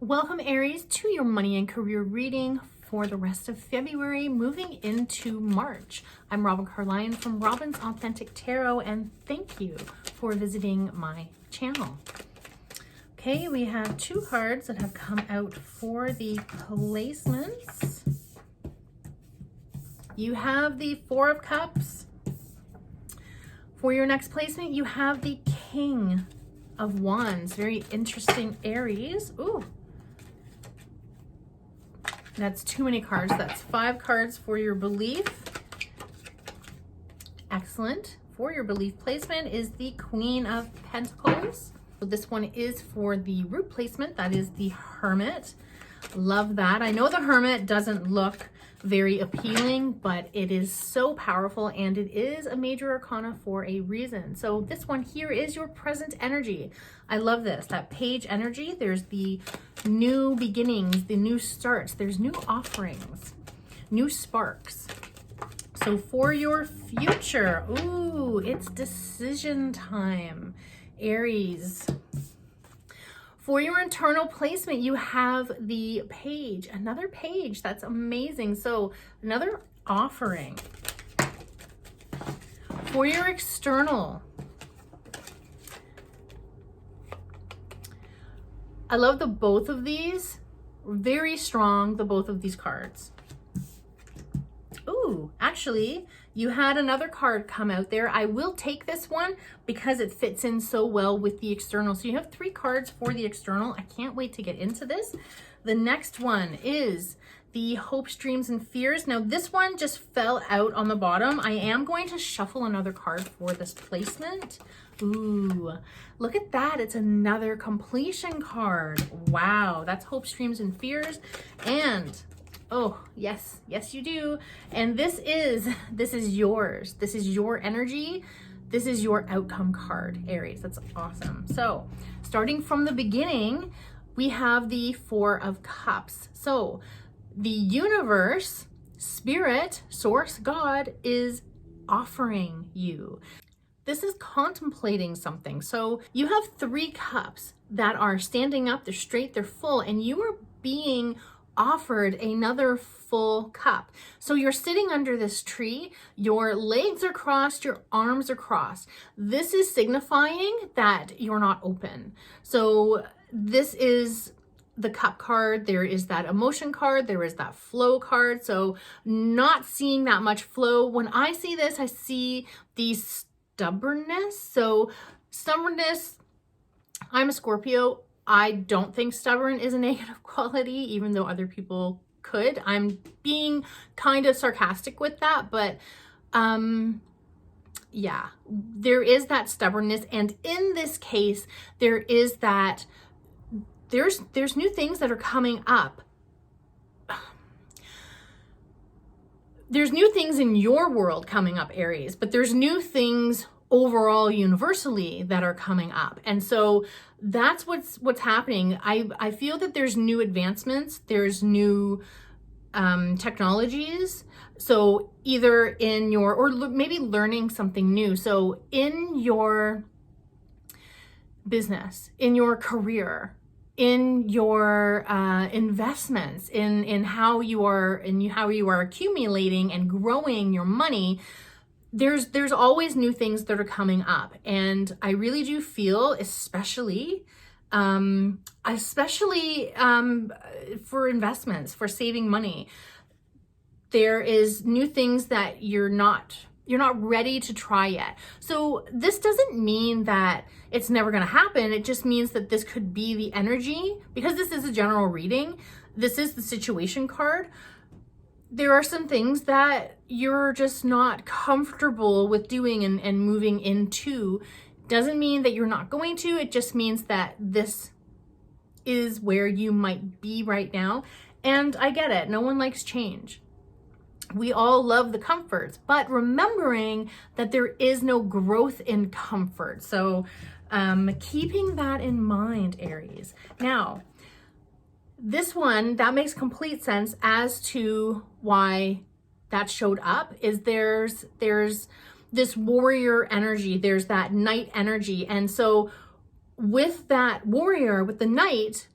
Welcome, Aries, to your money and career reading for the rest of February, moving into March. I'm Robin Carline from Robin's Authentic Tarot, and thank you for visiting my channel. Okay, we have two cards that have come out for the placements. You have the Four of Cups. For your next placement, you have the King of Wands. Very interesting, Aries. Ooh. That's too many cards. That's 5 cards for your belief. Excellent. For your belief placement is the Queen of Pentacles. So this one is for the root placement. That is the Hermit. Love that. I know the Hermit doesn't look very appealing, but it is so powerful, and it is a major arcana for a reason. So this one here is your present energy. I love this, that page energy. There's the new beginnings, the new starts, there's new offerings, new sparks. So for your future, ooh, it's decision time, Aries. For your internal placement, you have the page, another page. That's amazing. So another offering. For your external, I love the both of these. Very strong, the both of these cards. Ooh, actually, you had another card come out there. I will take this one because it fits in so well with the external. So you have 3 cards for the external. I can't wait to get into this. The next one is the Hopes, Dreams, and Fears. Now, this one just fell out on the bottom. I am going to shuffle another card for this placement. Ooh, look at that. It's another completion card. Wow, that's Hopes, Dreams, and Fears. And oh, yes, yes, you do. And this is yours. This is your energy. This is your outcome card, Aries. That's awesome. So starting from the beginning, we have the Four of Cups. So the universe, spirit, source, God is offering you. This is contemplating something. So you have 3 cups that are standing up, they're straight, they're full, and you are being offered another full cup. So you're sitting under this tree, your legs are crossed, your arms are crossed. This is signifying that you're not open. So this is the cup card. There is that emotion card. There is that flow card. So not seeing that much flow. When I see this, I see the stubbornness. So stubbornness, I'm a Scorpio. I don't think stubborn is a negative quality, even though other people could. I'm being kind of sarcastic with that, but yeah, there is that stubbornness. And in this case, there is that there's new things that are coming up. There's new things in your world coming up, Aries, but there's new things overall universally that are coming up. And so that's what's happening. I feel that there's new advancements, there's new technologies. So either in your, or maybe learning something new. So in your business, in your career, in your investments, in how you are accumulating and growing your money, there's always new things that are coming up. And I really do feel, especially for investments, for saving money, there is new things that you're not ready to try yet. So this doesn't mean that it's never going to happen. It just means that this could be the energy, because this is a general reading. This is the situation card. There are some things that you're just not comfortable with doing and moving into. Doesn't mean that you're not going to. It just means that this is where you might be right now. And I get it. No one likes change. We all love the comforts, but remembering that there is no growth in comfort. So keeping that in mind, Aries. Now, this one, that makes complete sense as to why that showed up, is there's this warrior energy, there's that knight energy. And so with that warrior, with the knight,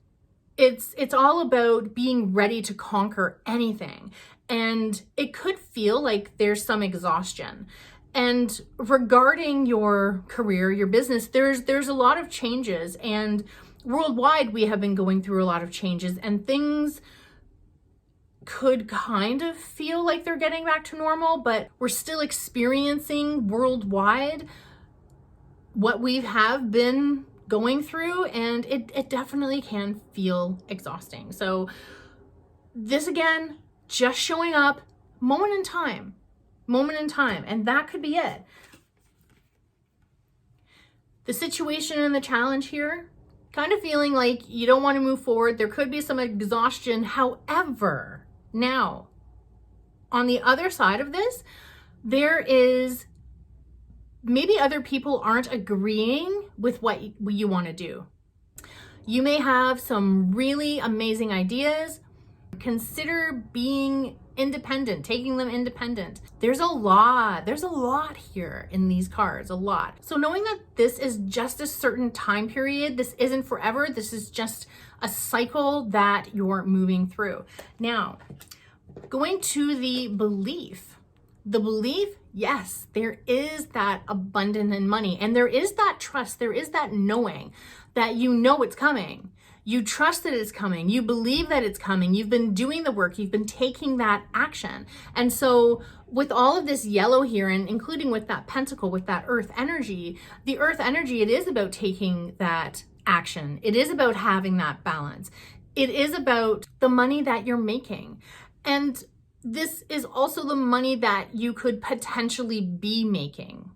it's all about being ready to conquer anything. And it could feel like there's some exhaustion. And regarding your career, your business, there's a lot of changes, and worldwide we have been going through a lot of changes, and things could kind of feel like they're getting back to normal, but we're still experiencing worldwide what we have been going through, and it definitely can feel exhausting. So this, again, just showing up, moment in time, and that could be it. The situation and the challenge here, kind of feeling like you don't want to move forward. There could be some exhaustion. However, now, on the other side of this, there is maybe other people aren't agreeing with what you want to do. You may have some really amazing ideas. Consider being independent, taking them independent. There's a lot here in these cards, a lot. So knowing that this is just a certain time period, this isn't forever, this is just a cycle that you're moving through. Now, going to the belief, yes, there is that abundance in money, and there is that trust, there is that knowing that you know it's coming. You trust that it's coming. You believe that it's coming. You've been doing the work. You've been taking that action. And so with all of this yellow here, and including with that pentacle, with that earth energy, the earth energy, it is about taking that action. It is about having that balance. It is about the money that you're making. And this is also the money that you could potentially be making.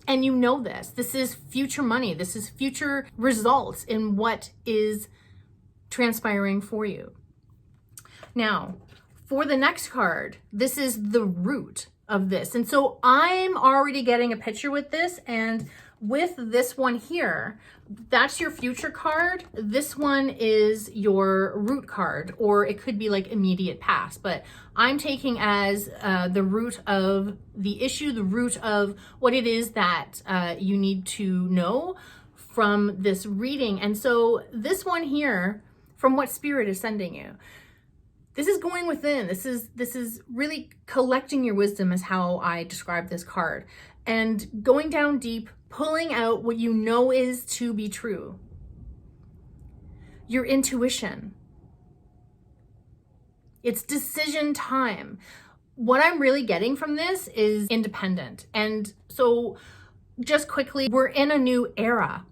And you know this. This is future money. This is future results in what is transpiring for you. Now, for the next card, this is the root of this. And so I'm already getting a picture with this, and with this one here, that's your future card. This one is your root card, or it could be like immediate past, but I'm taking as the root of the issue, the root of what it is that you need to know from this reading. And so this one here, from what Spirit is sending you, this is going within. This is really collecting your wisdom, is how I describe this card, and going down deep, pulling out what you know is to be true. Your intuition. It's decision time. What I'm really getting from this is independent. And so just quickly, we're in a new era.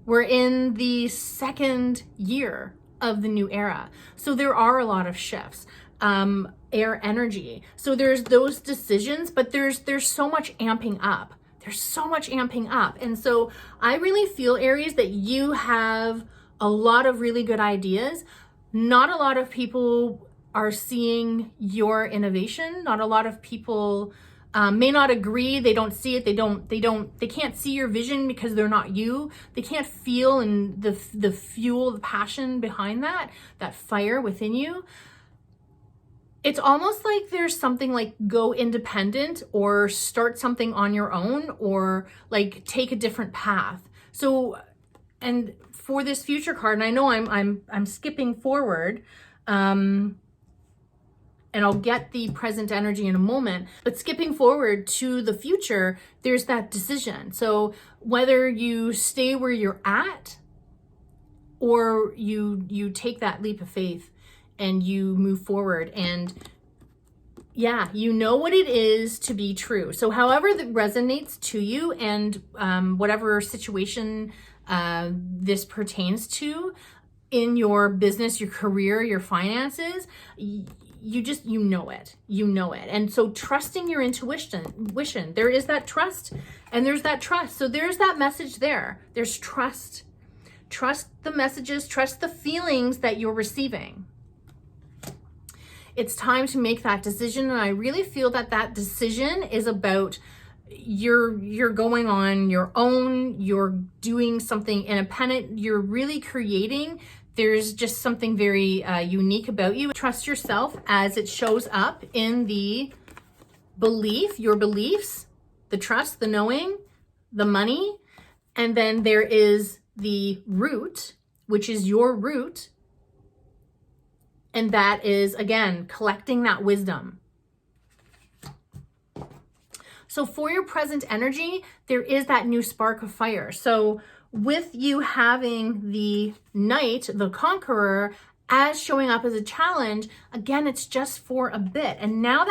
We're in the second year of the new era. So there are a lot of shifts. Air energy. So there's those decisions, but there's so much amping up. There's so much amping up. And so I really feel, Aries, that you have a lot of really good ideas. Not a lot of people are seeing your innovation. Not a lot of people may not agree. They don't see it. They can't see your vision because they're not you. They can't feel and the fuel, the passion behind that fire within you. It's almost like there's something like go independent, or start something on your own, or like take a different path. So, and for this future card, and I know I'm skipping forward, and I'll get the present energy in a moment, but skipping forward to the future, there's that decision. So whether you stay where you're at, or you take that leap of faith and you move forward, and yeah, you know what it is to be true. So however that resonates to you, and whatever situation this pertains to in your business, your career, your finances, you know it. And so trusting your intuition, there is that trust, and there's that trust. So there's that message there. There's trust. Trust the messages, trust the feelings that you're receiving. It's time to make that decision, and I really feel that decision is about you're going on your own, you're doing something independent, you're really creating. There's just something very unique about you. Trust yourself as it shows up in the belief, your beliefs, the trust, the knowing, the money, and then there is the root, which is your root, And that is, again, collecting that wisdom. So for your present energy, there is that new spark of fire. So with you having the Knight, the Conqueror, as showing up as a challenge, again, it's just for a bit. And now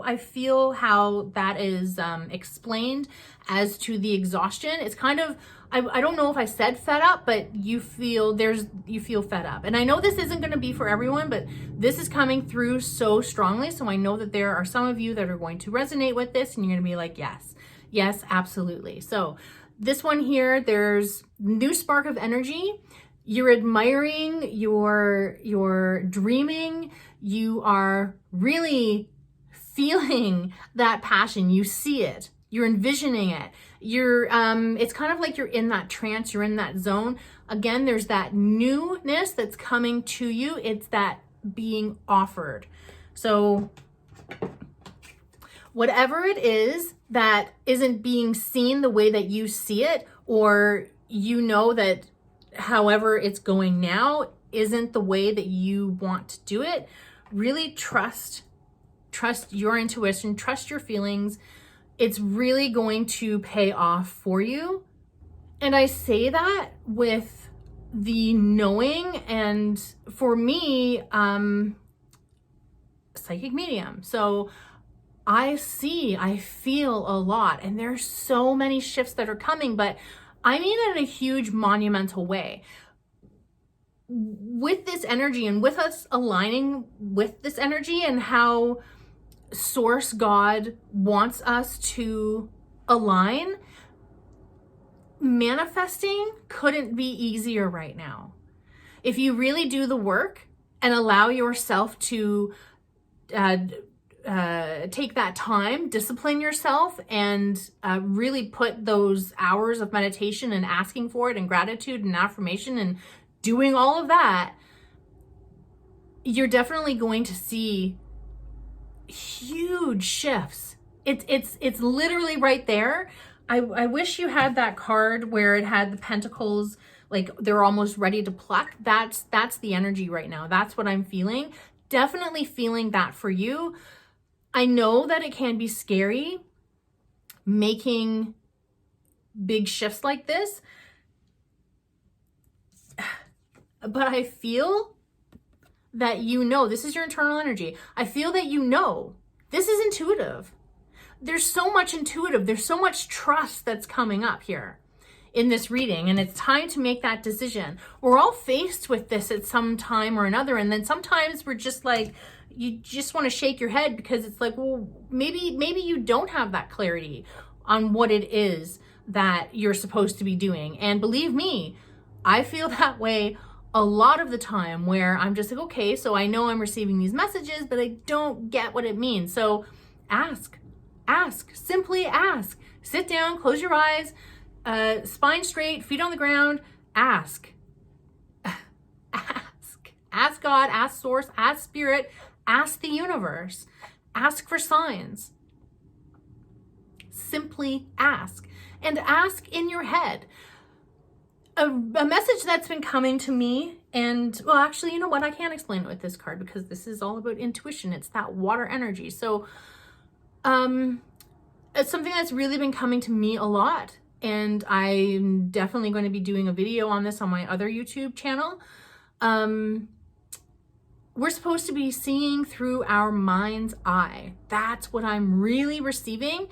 I feel how that is explained as to the exhaustion. It's kind of, I don't know if I said fed up, but you feel fed up. And I know this isn't going to be for everyone, but this is coming through so strongly. So I know that there are some of you that are going to resonate with this, and you're going to be like, yes, absolutely. So this one here, there's new spark of energy. You're admiring, you're dreaming, you are really feeling that passion. You see it, you're envisioning it. It's kind of like you're in that trance, you're in that zone. Again, there's that newness that's coming to you. It's that being offered. So whatever it is that isn't being seen the way that you see it, or you know that however it's going now isn't the way that you want to do it, really trust your intuition, trust your feelings. It's really going to pay off for you. And I say that with the knowing, and for me, psychic medium. So I feel a lot, and there's so many shifts that are coming, but I mean it in a huge monumental way. With this energy and with us aligning with this energy and how Source God wants us to align, manifesting couldn't be easier right now. If you really do the work and allow yourself to take that time, discipline yourself, and really put those hours of meditation and asking for it and gratitude and affirmation and doing all of that, you're definitely going to see huge shifts. It's literally right there. I wish you had that card where it had the pentacles, like they're almost ready to pluck. That's the energy right now. That's what I'm feeling. Definitely feeling that for you. I know that it can be scary making big shifts like this, but I feel that this is your internal energy. I feel that this is intuitive. There's so much intuitive. There's so much trust that's coming up here in this reading, and it's time to make that decision. We're all faced with this at some time or another, and then sometimes we're just like, you just want to shake your head because it's like, well, maybe you don't have that clarity on what it is that you're supposed to be doing. And believe me, I feel that way a lot of the time, where I'm just like, okay, so I know I'm receiving these messages, but I don't get what it means. So ask, simply ask. Sit down, close your eyes, spine straight, feet on the ground, ask. Ask God, ask Source, ask Spirit, ask the universe, ask for signs. Simply ask, and ask in your head. A message that's been coming to me, and well, actually, you know what? I can't explain it with this card because this is all about intuition. It's that water energy. So, it's something that's really been coming to me a lot, and I'm definitely going to be doing a video on this on my other YouTube channel. We're supposed to be seeing through our mind's eye. That's what I'm really receiving.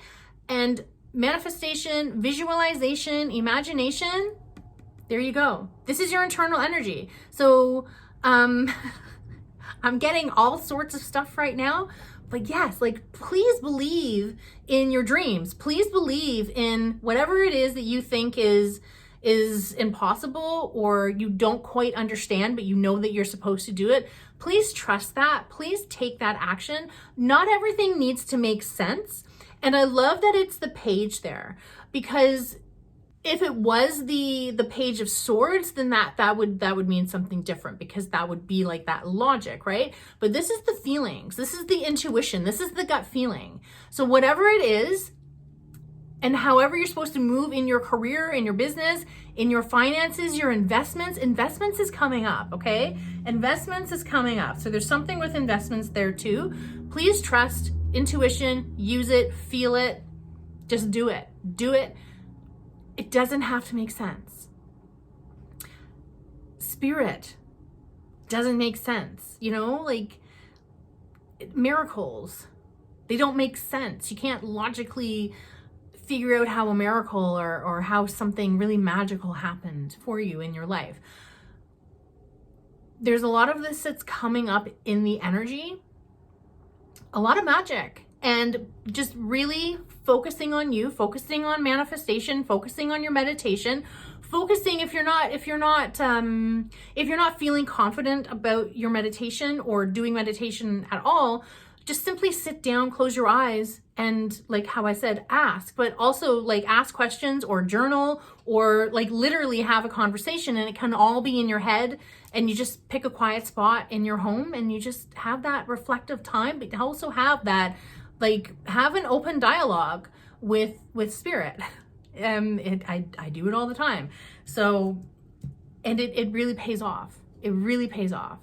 And manifestation, visualization, imagination, there you go. This is your internal energy. So I'm getting all sorts of stuff right now. But yes, like, please believe in your dreams. Please believe in whatever it is that you think is impossible, or you don't quite understand, but you know that you're supposed to do it. Please trust that. Please take that action. Not everything needs to make sense. And I love that it's the page there, because if it was the Page of Swords, then that would mean something different, because that would be like that logic, right? But this is the feelings. This is the intuition. This is the gut feeling. So whatever it is, And however you're supposed to move in your career, in your business, in your finances, your investments is coming up, okay? Investments is coming up. So there's something with investments there too. Please trust intuition, use it, feel it, just do it. Do it. It doesn't have to make sense. Spirit doesn't make sense, you know, like miracles, they don't make sense. You can't logically figure out how a miracle or how something really magical happened for you in your life. There's a lot of this that's coming up in the energy, a lot of magic, and just really focusing on you, focusing on manifestation, focusing on your meditation, focusing if you're not feeling confident about your meditation or doing meditation at all, just simply sit down, close your eyes, and like how I said, ask, but also like ask questions or journal or like literally have a conversation, and it can all be in your head, and you just pick a quiet spot in your home and you just have that reflective time, but also have that, like, have an open dialogue with spirit. I do it all the time. So, and it really pays off. It really pays off.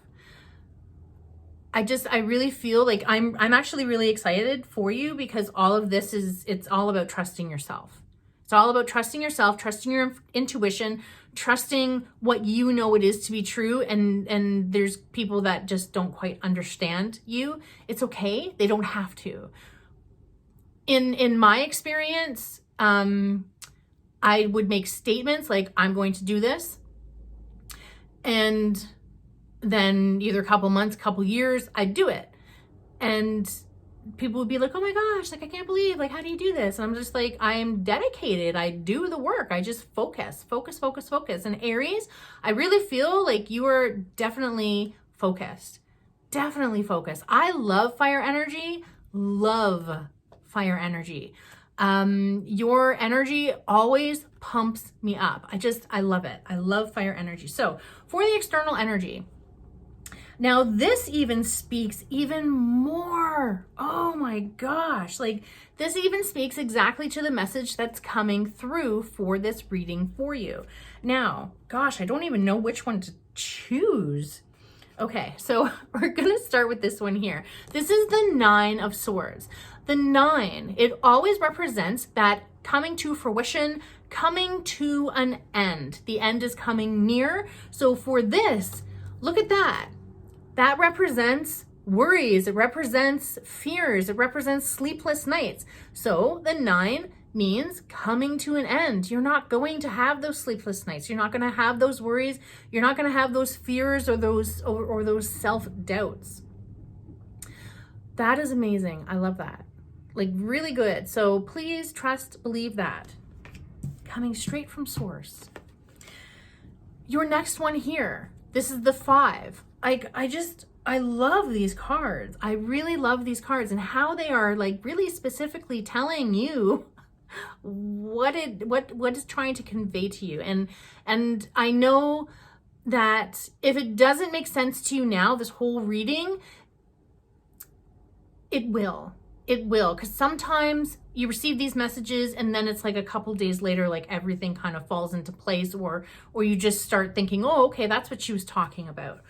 I really feel like I'm actually really excited for you, because all of this it's all about trusting yourself. It's all about trusting yourself, trusting your intuition, trusting what you know it is to be true. And there's people that just don't quite understand you. It's okay. They don't have to. In my experience, I would make statements like, I'm going to do this. And then either a couple months, couple years, I'd do it. And people would be like, oh my gosh, like, I can't believe, like, how do you do this? And I'm just like, I am dedicated. I do the work. I just focus. And Aries, I really feel like you are definitely focused. Definitely focused. I love fire energy. Love fire energy. Your energy always pumps me up. I love it. I love fire energy. So for the external energy, now this even speaks even more. Oh my gosh. Like, this even speaks exactly to the message that's coming through for this reading for you. Now, gosh, I don't even know which one to choose. Okay, so we're gonna start with this one here. This is the 9 of Swords. The 9, it always represents that coming to fruition, coming to an end. The end is coming near. So for this, look at that. That represents worries. It represents fears. It represents sleepless nights. So the 9 means coming to an end. You're not going to have those sleepless nights. You're not going to have those worries. You're not going to have those fears or those self-doubts. That is amazing. I love that. Like, really good. So please trust, believe that. Coming straight from source. Your next one here. This is the 5. I love these cards. I really love these cards and how they are, like, really specifically telling you what is trying to convey to you. And I know that if it doesn't make sense to you now, this whole reading, it will, because sometimes you receive these messages and then it's like a couple days later, like everything kind of falls into place, or you just start thinking, oh, okay, that's what she was talking about.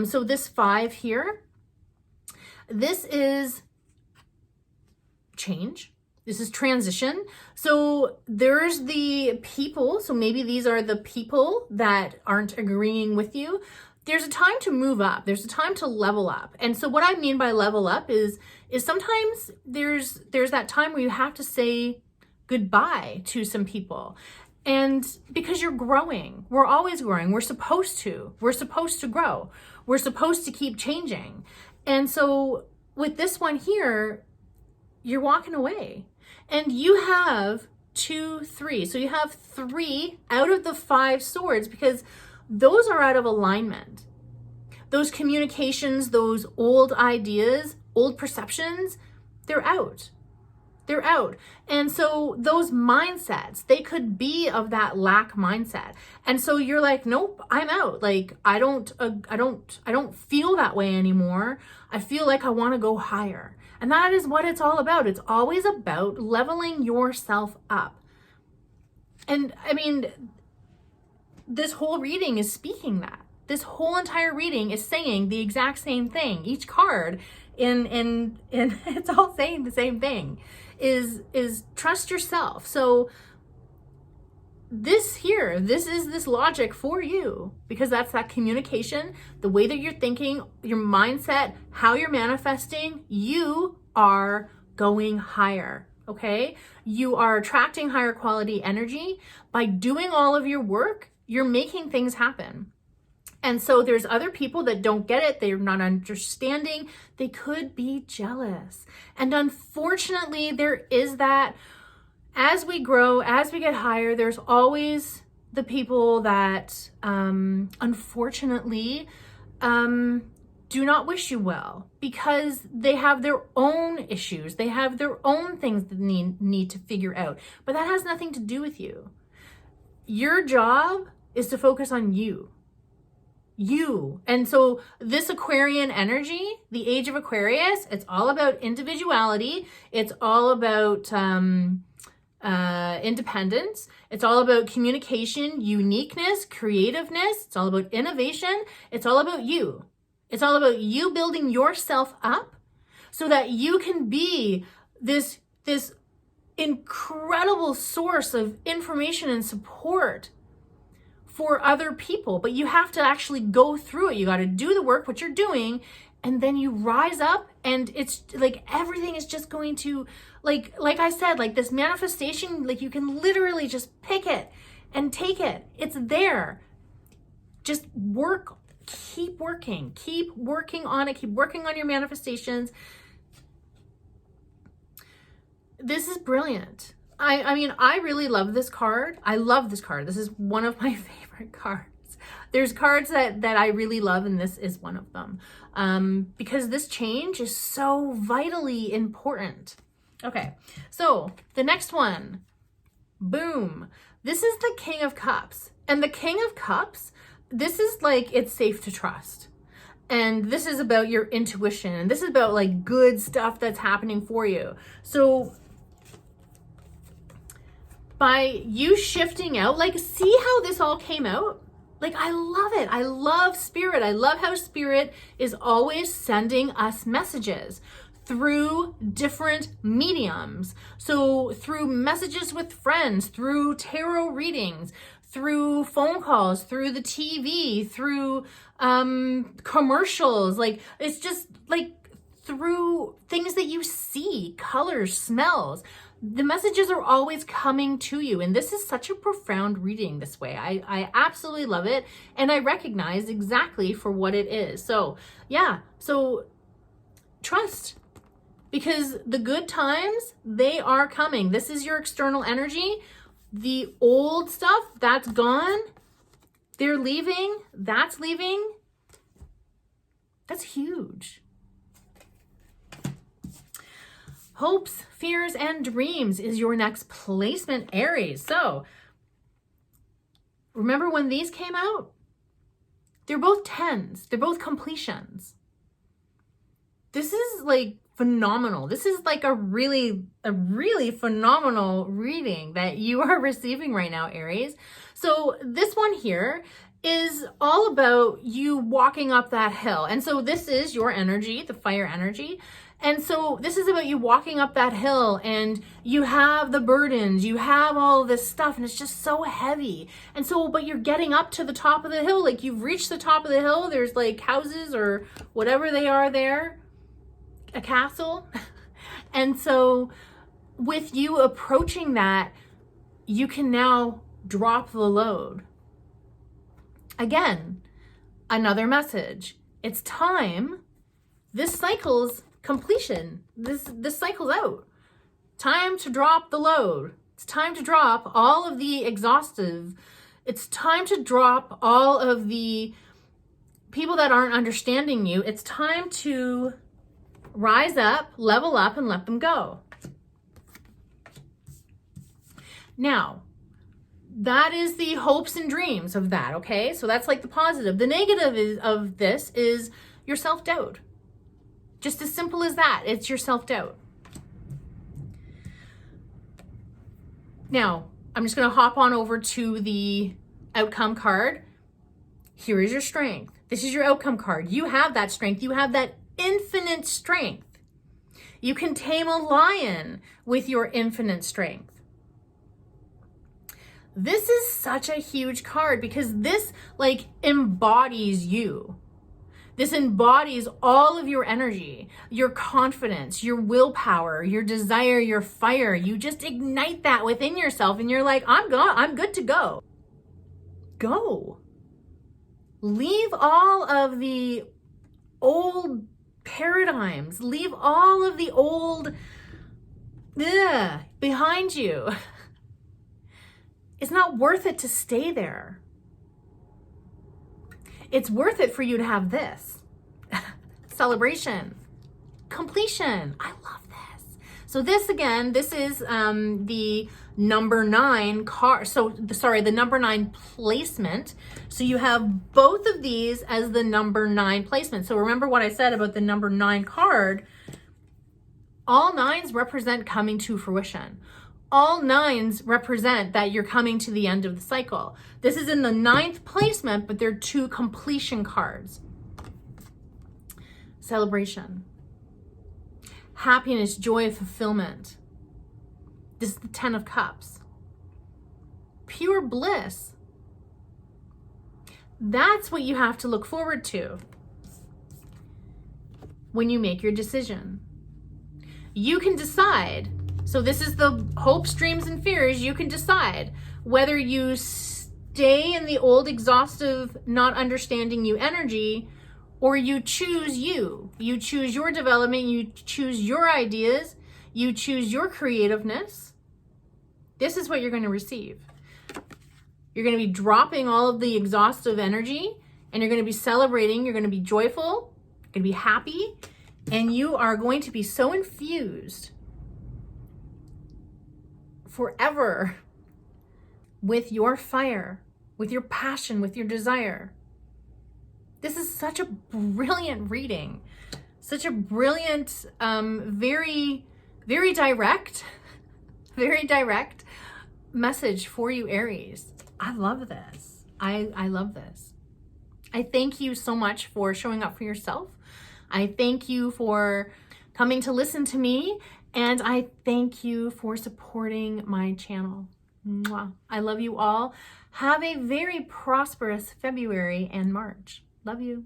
So this 5 here, this is change. This is transition. So there's the people. So maybe these are the people that aren't agreeing with you. There's a time to move up. There's a time to level up. And so what I mean by level up is sometimes there's that time where you have to say goodbye to some people. And because you're growing, we're always growing. We're supposed to grow. We're supposed to keep changing. And so with this one here, you're walking away and you have 2, 3. So you have 3 out of the 5 swords, because those are out of alignment. Those communications, those old ideas, old perceptions, they're out. They're out. And so those mindsets, they could be of that lack mindset. And so you're like, nope, I'm out. Like, I don't feel that way anymore. I feel like I want to go higher. And that is what it's all about. It's always about leveling yourself up. And I mean, this whole reading is speaking that. This whole entire reading is saying the exact same thing. Each card in it's all saying the same thing, is trust yourself. So this is this logic for you, because that's that communication, the way that you're thinking, your mindset, how you're manifesting. You are going higher. Okay? You are attracting higher quality energy. By doing all of your work, you're making things happen. And so there's other people that don't get it. They're not understanding. They could be jealous. And unfortunately, there is that. As we grow, as we get higher, there's always the people that, unfortunately, do not wish you well, because they have their own issues. They have their own things that need to figure out. But that has nothing to do with you. Your job is to focus on you. And so this Aquarian energy, the age of Aquarius, it's all about individuality. It's all about independence. It's all about communication, uniqueness, creativeness. It's all about innovation. It's all about you. It's all about you building yourself up so that you can be this incredible source of information and support for other people. But you have to actually go through it. You got to do the work, what you're doing, and then you rise up, and it's like everything is just going to, like I said, like this manifestation, like you can literally just pick it and take it. It's there. Just work, keep working on it, keep working on your manifestations. This is brilliant. I mean, I really love this card. I love this card. This is one of my favorite cards. There's cards that I really love, and this is one of them. Because this change is so vitally important. Okay, so the next one, boom. This is the King of Cups. And the King of Cups, this is like, it's safe to trust. And this is about your intuition. And this is about like good stuff that's happening for you. So by you shifting out, like, see how this all came out? Like, I love it. I love Spirit. I love how Spirit is always sending us messages through different mediums. So through messages with friends, through tarot readings, through phone calls, through the TV, through commercials. Like, it's just like through things that you see, colors, smells. The messages are always coming to you. And this is such a profound reading this way. I absolutely love it. And I recognize exactly for what it is. So yeah, so trust, because the good times, they are coming. This is your external energy. The old stuff, that's gone. They're leaving. That's leaving. That's huge. Hopes, fears, and dreams is your next placement, Aries. So remember when these came out? They're both 10s. They're both completions. This is like phenomenal. This is like a really phenomenal reading that you are receiving right now, Aries. So this one here is all about you walking up that hill. And so this is your energy, the fire energy. And so this is about you walking up that hill, and you have the burdens, you have all this stuff, and it's just so heavy. And so, but you're getting up to the top of the hill, like you've reached the top of the hill. There's like houses or whatever they are there, a castle. And so with you approaching that, you can now drop the load. Again, another message. It's time. This cycle's completion. This cycle's out. Time to drop the load. It's time to drop all of the exhaustive. It's time to drop all of the people that aren't understanding you. It's time to rise up, level up, and let them go. Now, that is the hopes and dreams of that, okay? So that's like the positive. The negative of this is your self-doubt. Just as simple as that. It's your self-doubt. Now, I'm just going to hop on over to the outcome card. Here is your strength. This is your outcome card. You have that strength. You have that infinite strength. You can tame a lion with your infinite strength. This is such a huge card because this like embodies you. This embodies all of your energy, your confidence, your willpower, your desire, your fire. You just ignite that within yourself and you're like, I'm good to go. Go. Leave all of the old paradigms. Leave all of the old behind you. It's not worth it to stay there. It's worth it for you to have this. Celebration. Completion. I love this. So this again, this is the number 9 card. So sorry, the number 9 placement. So you have both of these as the number 9 placement. So remember what I said about the number 9 card. All 9s represent coming to fruition. All 9s represent that you're coming to the end of the cycle. This is in the 9th placement, but they're 2 completion cards. Celebration. Happiness, joy, fulfillment. This is the 10 of Cups. Pure bliss. That's what you have to look forward to when you make your decision. You can decide. So this is the hopes, dreams, and fears. You can decide whether you stay in the old exhaustive, not understanding you energy, or you choose you. You choose your development. You choose your ideas. You choose your creativeness. This is what you're going to receive. You're going to be dropping all of the exhaustive energy, and you're going to be celebrating. You're going to be joyful. You're going to be happy, and you are going to be so infused forever with your fire, with your passion, with your desire. This is such a brilliant reading, such a brilliant, very, very direct message for you, Aries. I love this. I love this. I thank you so much for showing up for yourself. I thank you for coming to listen to me. And I thank you for supporting my channel. Mwah. I love you all. Have a very prosperous February and March. Love you.